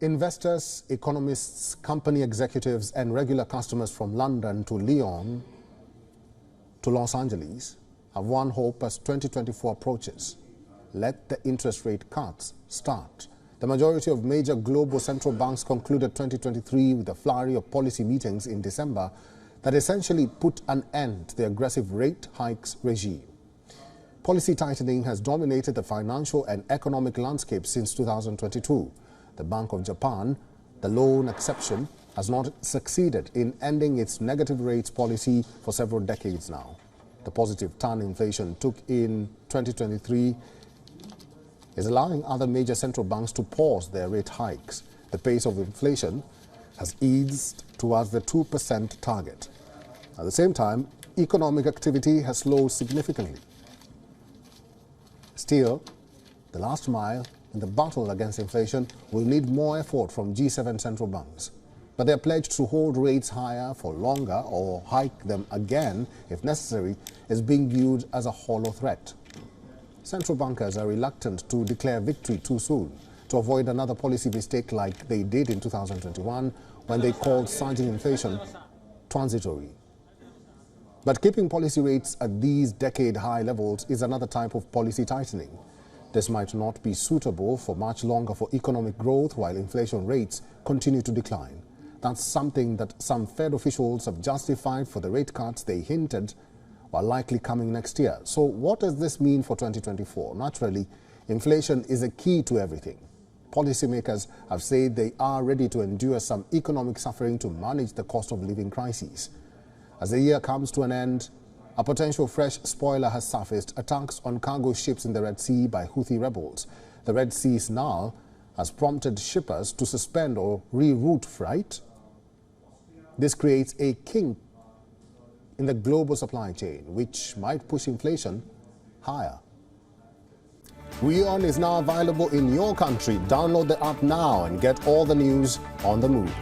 Investors, economists, company executives and regular customers from London to Lyon to Los Angeles have one hope as 2024 approaches. Let the interest rate cuts start. The majority of major global central banks concluded 2023 with a flurry of policy meetings in December that essentially put an end to the aggressive rate hikes regime. Policy tightening has dominated the financial and economic landscape since 2022. The Bank of Japan, the lone exception, has not succeeded in ending its negative rates policy for several decades now. The positive turn inflation took in 2023 is allowing other major central banks to pause their rate hikes. The pace of inflation has eased towards the 2% target. At the same time, economic activity has slowed significantly. Still, the last mile in the battle against inflation will need more effort from G7 central banks. But their pledge to hold rates higher for longer or hike them again if necessary is being viewed as a hollow threat. Central bankers are reluctant to declare victory too soon to avoid another policy mistake like they did in 2021 when they called surging inflation transitory. But keeping policy rates at these decade-high levels is another type of policy tightening. This might not be suitable for much longer for economic growth while inflation rates continue to decline. That's something that some Fed officials have justified for the rate cuts they hinted were likely coming next year. So what does this mean for 2024? Naturally, inflation is a key to everything. Policymakers have said they are ready to endure some economic suffering to manage the cost of living crises. As the year comes to an end, a potential fresh spoiler has surfaced: attacks on cargo ships in the Red Sea by Houthi rebels. The Red Sea snarl has prompted shippers to suspend or reroute freight. This creates a kink in the global supply chain, which might push inflation higher. WION is now available in your country. Download the app now and get all the news on the move.